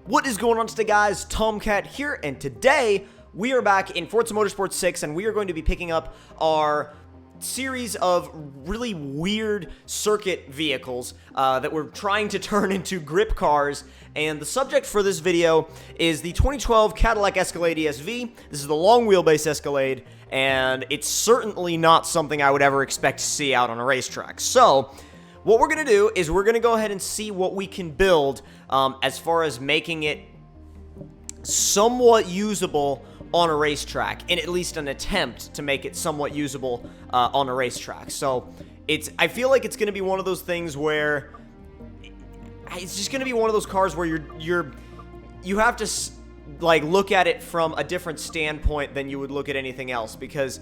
What is going on today, guys? Tomcat here, and today we are back in Forza Motorsport 6, and we are going to be picking up our series of really weird circuit vehicles that we're trying to turn into grip cars. And the subject for this video is the 2012 Cadillac Escalade ESV. This is the long wheelbase Escalade, and it's certainly not something I would ever expect to see out on a racetrack. So what we're going to do is we're going to go ahead and see what we can build as far as making it somewhat usable on a racetrack, in at least an attempt to make it somewhat usable on a racetrack. So I feel like it's going to be one of those things where it's just going to be one of those cars where you have to like look at it from a different standpoint than you would look at anything else, because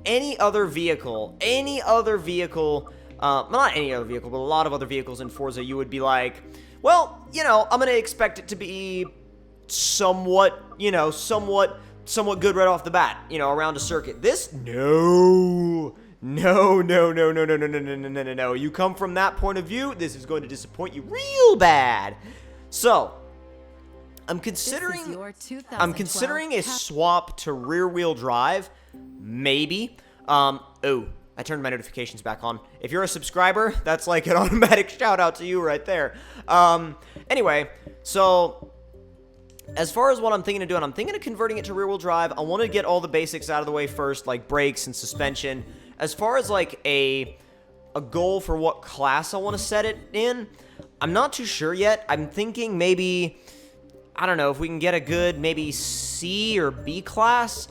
any other vehicle, not any other vehicle, but a lot of other vehicles in Forza, you would be like, well, you know, I'm going to expect it to be somewhat good right off the bat, you know, around a circuit. This, no. You come from that point of view, this is going to disappoint you real bad. So, I'm considering a swap to rear-wheel drive, maybe. Oh, I turned my notifications back on. If you're a subscriber, that's like an automatic shout out to you right there. Anyway, so as far as what I'm thinking of doing, I'm thinking of converting it to rear-wheel drive. I want to get all the basics out of the way first, like brakes and suspension. As far as like a goal for what class I want to set it in, I'm not too sure yet. I'm thinking maybe, I don't know, if we can get a good maybe C or B class.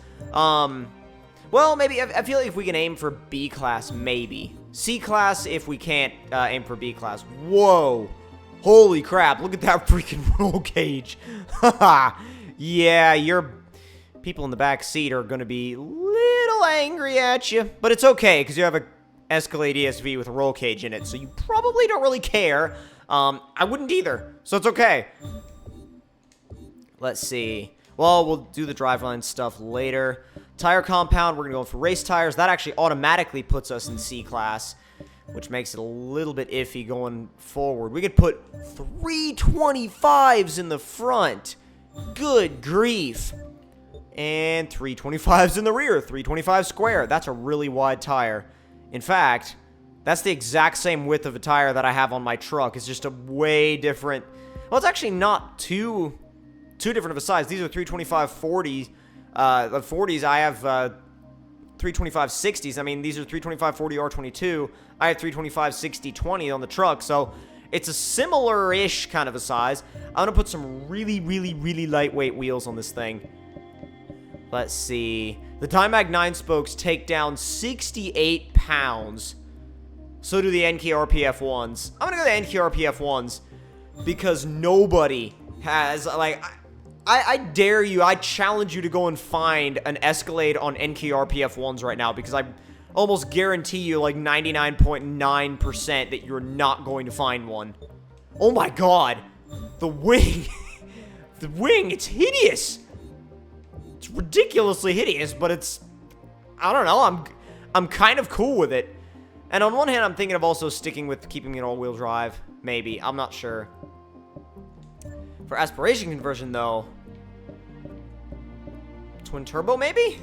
Well, maybe, I feel like if we can aim for B class, maybe. C class if we can't aim for B class. Whoa. Holy crap, look at that freaking roll cage. Haha. Yeah, your people in the back seat are going to be a little angry at you. But it's okay, because you have a Escalade ESV with a roll cage in it, so you probably don't really care. I wouldn't either, so it's okay. Let's see. Well, we'll do the driveline stuff later. Tire compound, we're going to go for race tires. That actually automatically puts us in C class, which makes it a little bit iffy going forward. We could put 325s in the front. Good grief. And 325s in the rear. 325 square. That's a really wide tire. In fact, that's the exact same width of a tire that I have on my truck. It's just a way different. Well, it's actually not too different of a size. These are 325 40s. The 40s, I have 325 60s. I mean, these are 325 40 R22. I have 325 60 20 on the truck, so it's a similar-ish kind of a size. I'm going to put some really lightweight wheels on this thing. Let's see. The Dimag 9-spokes take down 68 pounds. So do the NK RPF 1s. I'm going to go to the NK RPF 1s because nobody has, like, I dare you, I challenge you to go and find an Escalade on NK RPF 1s right now, because I almost guarantee you, like 99.9% that you're not going to find one. Oh my god. The wing. The wing, it's hideous. It's ridiculously hideous, but it's, I don't know, I'm kind of cool with it. And on one hand, I'm thinking of also sticking with keeping it all-wheel drive. Maybe. I'm not sure. For aspiration conversion, though, twin turbo, maybe?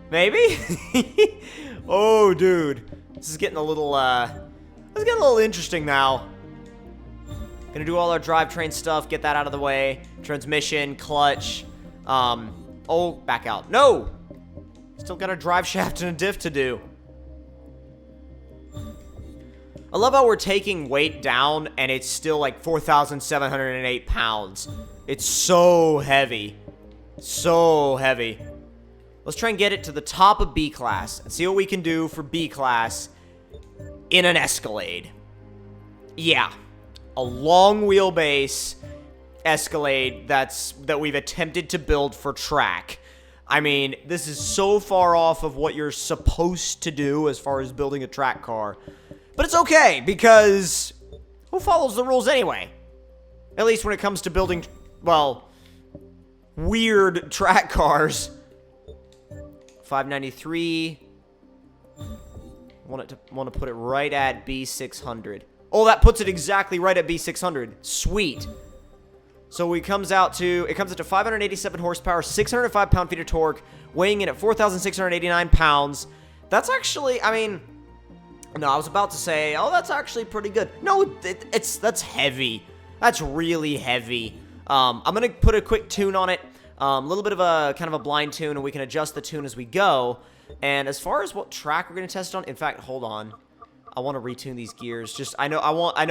Maybe? Oh, dude. This is getting a little, interesting now. Gonna do all our drivetrain stuff, get that out of the way. Transmission, clutch. Oh, back out. No! Still got a drive shaft and a diff to do. I love how we're taking weight down, and it's still like 4,708 pounds. It's so heavy. So heavy. Let's try and get it to the top of B class and see what we can do for B class in an Escalade. Yeah. A long wheelbase Escalade that we've attempted to build for track. I mean, this is so far off of what you're supposed to do as far as building a track car. But it's okay, because who follows the rules anyway? At least when it comes to building, well, weird track cars. 593. Want to put it right at B600. Oh, that puts it exactly right at B600. Sweet. So it comes out to 587 horsepower, 605 pound-feet of torque, weighing in at 4,689 pounds. That's actually, I mean, no, I was about to say, oh, that's actually pretty good. No, that's heavy. That's really heavy. I'm going to put a quick tune on it, a little bit of a kind of a blind tune, and we can adjust the tune as we go. And as far as what track we're going to test it on, in fact, hold on. I want to retune these gears. Just, I know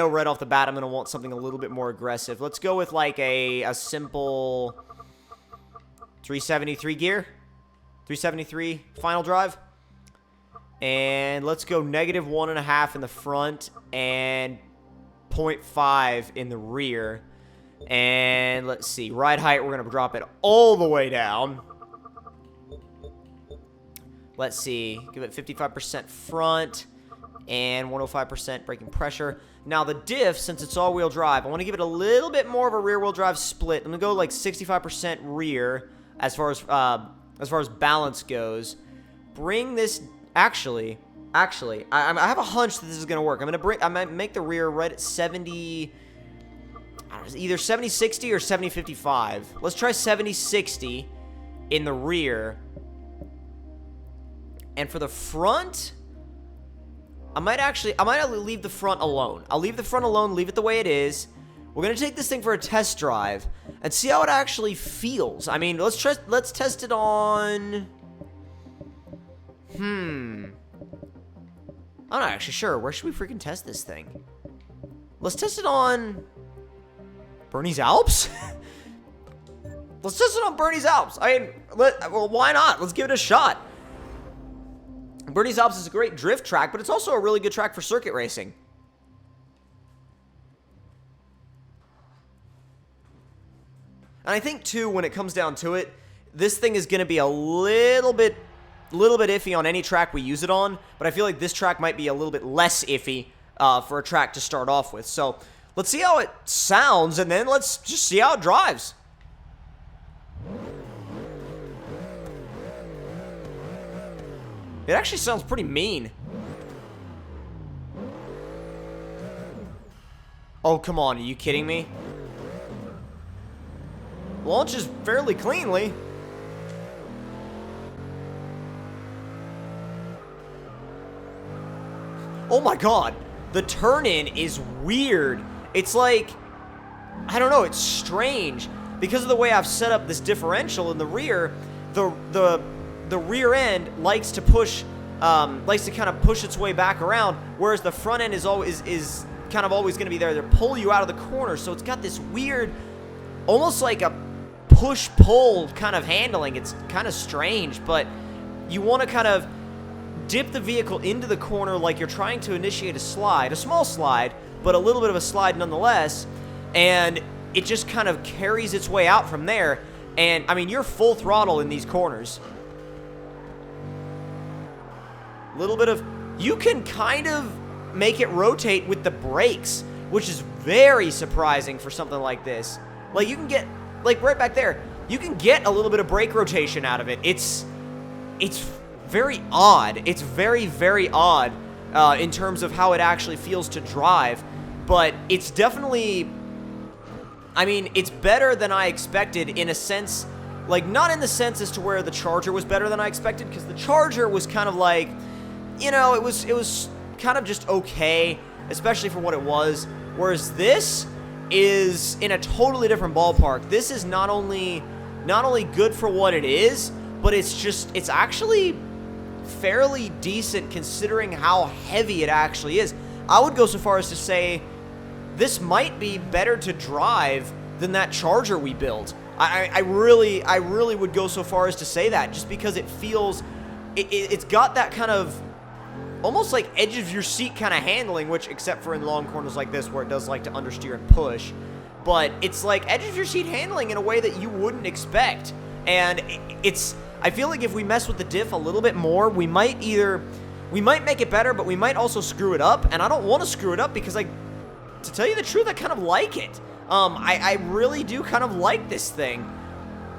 right off the bat I'm going to want something a little bit more aggressive. Let's go with like a simple 373 gear. 373 final drive. And let's go negative 1.5 in the front and 0.5 in the rear. And let's see, ride height, we're going to drop it all the way down. Let's see, give it 55% front and 105% braking pressure. Now the diff, since it's all-wheel drive, I want to give it a little bit more of a rear-wheel drive split. I'm going to go like 65% rear as far as balance goes. Bring this, actually, I have a hunch that this is going to work. I'm going to make the rear right at 70, either 70-60 or 70-55. Let's try 70-60 in the rear. And for the front, I might leave the front alone. I'll leave the front alone, leave it the way it is. We're going to take this thing for a test drive and see how it actually feels. I mean, let's test it on... I'm not actually sure. Where should we freaking test this thing? Let's test it on... Bernese Alps? Let's test it on Bernese Alps. I mean, well, why not? Let's give it a shot. Bernese Alps is a great drift track, but it's also a really good track for circuit racing. And I think, too, when it comes down to it, this thing is going to be a little bit iffy on any track we use it on, but I feel like this track might be a little bit less iffy for a track to start off with. So let's see how it sounds, and then let's just see how it drives. It actually sounds pretty mean. Oh, come on. Are you kidding me? Launches fairly cleanly. Oh my god. The turn-in is weird. It's like, I don't know, it's strange. Because of the way I've set up this differential in the rear, the rear end likes to kind of push its way back around, whereas the front end is kind of always going to be there to pull you out of the corner. So it's got this weird, almost like a push-pull kind of handling. It's kind of strange, but you want to kind of dip the vehicle into the corner like you're trying to initiate a slide, a small slide, but a little bit of a slide nonetheless, and it just kind of carries its way out from there. And, I mean, you're full throttle in these corners. Little bit of, you can kind of make it rotate with the brakes, which is very surprising for something like this. Like, you can get, like, right back there, you can get a little bit of brake rotation out of it. It's very odd. It's very, very odd in terms of how it actually feels to drive, but it's definitely, I mean, it's better than I expected in a sense, like, not in the sense as to where the Charger was better than I expected, because the Charger was kind of like, you know, it was kind of just okay, especially for what it was, whereas this is in a totally different ballpark. This is not only good for what it is, but it's actually fairly decent considering how heavy it actually is. I would go so far as to say this might be better to drive than that Charger we built. I really would go so far as to say that, just because it feels, it's got that kind of almost like edge of your seat kind of handling, which, except for in long corners like this where it does like to understeer and push, but it's like edge of your seat handling in a way that you wouldn't expect. And I feel like if we mess with the diff a little bit more, we might make it better, but we might also screw it up, and I don't want to screw it up because, to tell you the truth, I kind of like it. I really do kind of like this thing.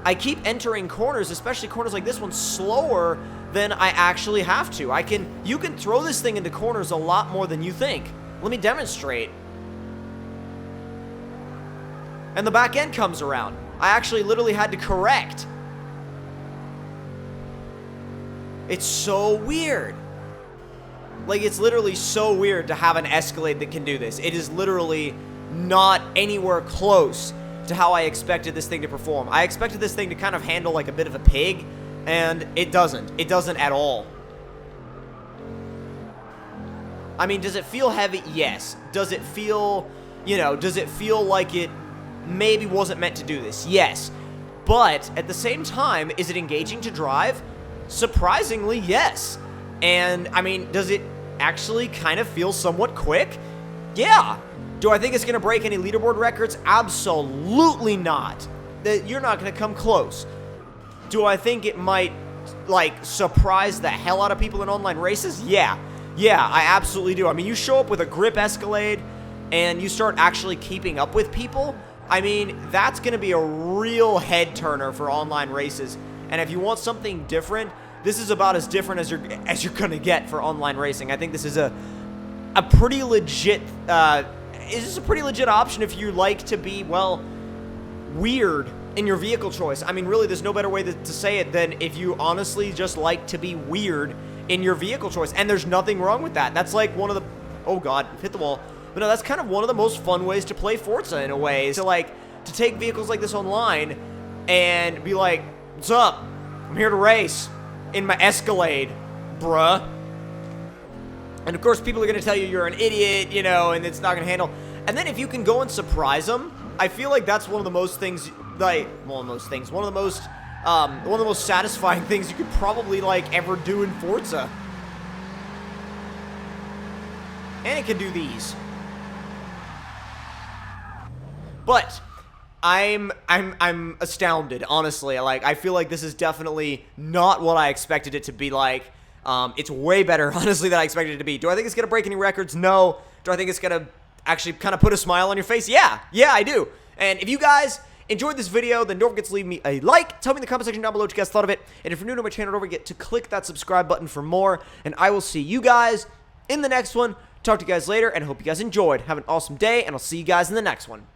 I keep entering corners, especially corners like this one, slower than I actually have to. You can throw this thing into corners a lot more than you think. Let me demonstrate. and the back end comes around. I actually literally had to correct. It's so weird. Like, it's literally so weird to have an Escalade that can do this. It is literally not anywhere close to how I expected this thing to perform. I expected this thing to kind of handle like a bit of a pig, and it doesn't. It doesn't at all. I mean, does it feel heavy? Yes. Does it feel, you know, does it feel like it maybe wasn't meant to do this? Yes. But at the same time, is it engaging to drive? Surprisingly, yes. And, I mean, does it actually kind of feel somewhat quick? Yeah. Do I think it's going to break any leaderboard records? Absolutely not. You're not going to come close. Do I think it might, like, surprise the hell out of people in online races? Yeah. Yeah, I absolutely do. I mean, you show up with a grip Escalade and you start actually keeping up with people, I mean, that's going to be a real head turner for online races. And if you want something different, this is about as different as you're going to get for online racing. I think this is a pretty legit is a pretty legit option if you like to be, well, weird in your vehicle choice. I mean, really, there's no better way to say it than if you honestly just like to be weird in your vehicle choice, and there's nothing wrong with that. That's like one of the, oh god, hit the wall. But no, that's kind of one of the most fun ways to play Forza in a way, is to take vehicles like this online and be like, what's up? I'm here to race in my Escalade, bruh. And of course, people are going to tell you you're an idiot, you know, and it's not going to handle. And then if you can go and surprise them, I feel like that's one of the most things, like, one of the most satisfying things you could probably, like, ever do in Forza. And it can do these. But I'm astounded, honestly. Like, I feel like this is definitely not what I expected it to be like. It's way better, honestly, than I expected it to be. Do I think it's going to break any records? No. Do I think it's going to actually kind of put a smile on your face? Yeah. Yeah, I do. And if you guys enjoyed this video, then don't forget to leave me a like. Tell me in the comment section down below what you guys thought of it. And if you're new to my channel, don't forget to click that subscribe button for more. And I will see you guys in the next one. Talk to you guys later, and I hope you guys enjoyed. Have an awesome day, and I'll see you guys in the next one.